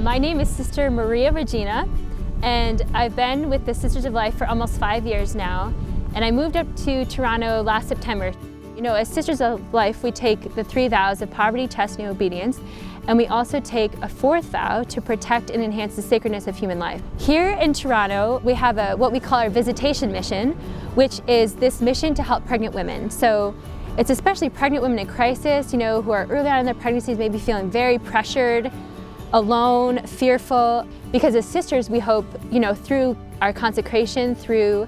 My name is Sister Maria Regina, and I've been with the Sisters of Life for almost 5 years now, and I moved up to Toronto last September. You know, as Sisters of Life, we take the 3 vows of poverty, chastity, and obedience, and we also take a 4th vow to protect and enhance the sacredness of human life. Here in Toronto, we have what we call our Visitation Mission, which is this mission to help pregnant women. So it's especially pregnant women in crisis, you know, who are early on in their pregnancies, maybe feeling very pressured, alone, fearful. Because as sisters, we hope, you know, through our consecration, through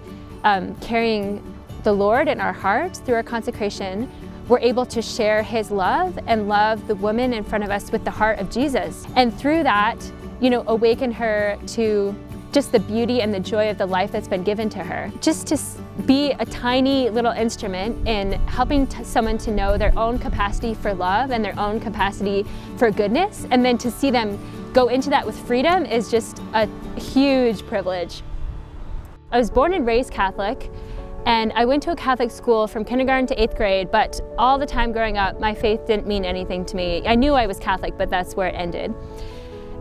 carrying the Lord in our hearts, through our consecration, we're able to share His love and love the woman in front of us with the heart of Jesus. And through that, you know, awaken her to just the beauty and the joy of the life that's been given to her. Just to be a tiny little instrument in helping someone to know their own capacity for love and their own capacity for goodness, and then to see them go into that with freedom is just a huge privilege. I was born and raised Catholic, and I went to a Catholic school from kindergarten to 8th grade, but all the time growing up, my faith didn't mean anything to me. I knew I was Catholic, but that's where it ended.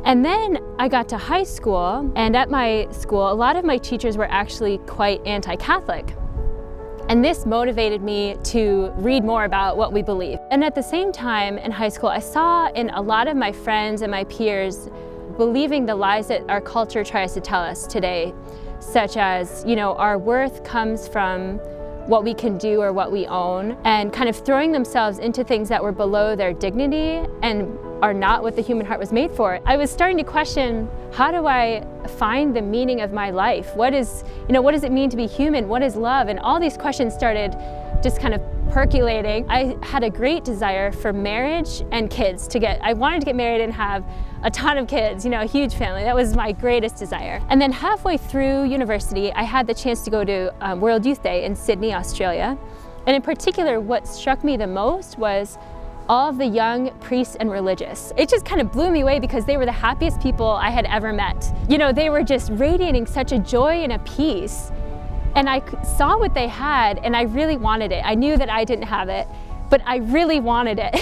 And then I got to high school, and at my school, a lot of my teachers were actually quite anti-Catholic. And this motivated me to read more about what we believe. And at the same time in high school, I saw in a lot of my friends and my peers believing the lies that our culture tries to tell us today, such as, you know, our worth comes from what we can do or what we own, and kind of throwing themselves into things that were below their dignity and are not what the human heart was made for. I was starting to question, how do I find the meaning of my life? What is, you know, what does it mean to be human? What is love? And all these questions started just kind of percolating. I had a great desire for marriage and kids. I wanted to get married and have a ton of kids, you know, a huge family. That was my greatest desire. And then halfway through university, I had the chance to go to World Youth Day in Sydney, Australia. And in particular, what struck me the most was all of the young priests and religious. It just kind of blew me away because they were the happiest people I had ever met. You know, they were just radiating such a joy and a peace. And I saw what they had, and I really wanted it. I knew that I didn't have it, but I really wanted it.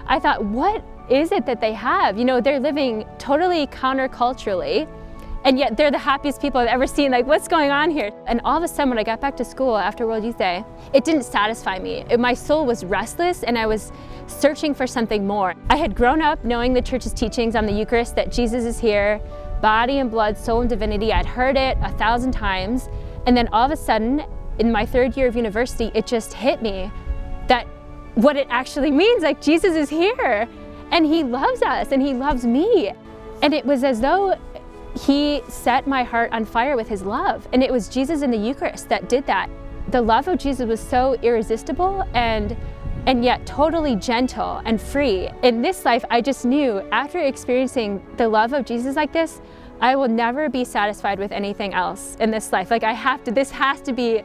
I thought, what is it that they have? You know, they're living totally counterculturally, and yet they're the happiest people I've ever seen. Like, what's going on here? And all of a sudden, when I got back to school after World Youth Day, it didn't satisfy me. My soul was restless, and I was searching for something more. I had grown up knowing the Church's teachings on the Eucharist, that Jesus is here, body and blood, soul and divinity. I'd heard it 1,000 times. And then all of a sudden, in my 3rd year of university, it just hit me that what it actually means, like, Jesus is here, and He loves us, and He loves me. And it was as though He set my heart on fire with His love. And it was Jesus in the Eucharist that did that. The love of Jesus was so irresistible and yet totally gentle and free. In this life, I just knew, after experiencing the love of Jesus like this, I will never be satisfied with anything else in this life. Like, this has to be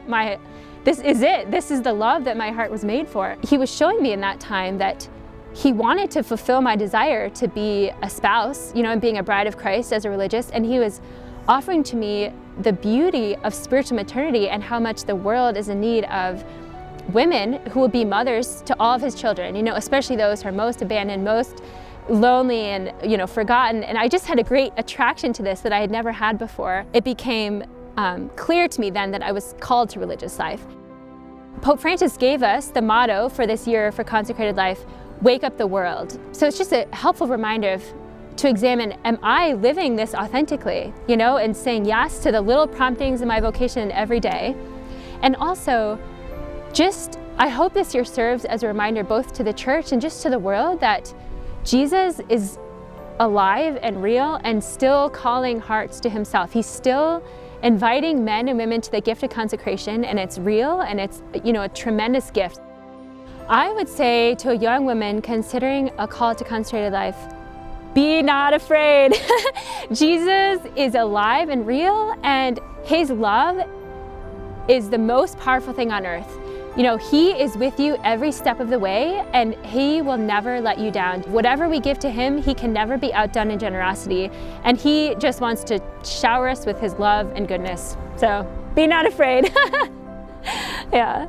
this is it. This is the love that my heart was made for. He was showing me in that time that He wanted to fulfill my desire to be a spouse, you know, and being a bride of Christ as a religious, and He was offering to me the beauty of spiritual maternity and how much the world is in need of women who will be mothers to all of His children, you know, especially those who are most abandoned, most lonely and, you know, forgotten. And I just had a great attraction to this that I had never had before. It became clear to me then that I was called to religious life. Pope Francis gave us the motto for this Year for Consecrated Life, wake up the world. So it's just a helpful reminder to examine, am I living this authentically, you know, and saying yes to the little promptings in my vocation every day. And also, I hope this year serves as a reminder both to the Church and just to the world that Jesus is alive and real and still calling hearts to Himself. He's still inviting men and women to the gift of consecration, and it's real, and it's, you know, a tremendous gift. I would say to a young woman considering a call to consecrated life, be not afraid. Jesus is alive and real, and His love is the most powerful thing on earth. You know, He is with you every step of the way, and He will never let you down. Whatever we give to Him, He can never be outdone in generosity, and He just wants to shower us with His love and goodness. So be not afraid. Yeah.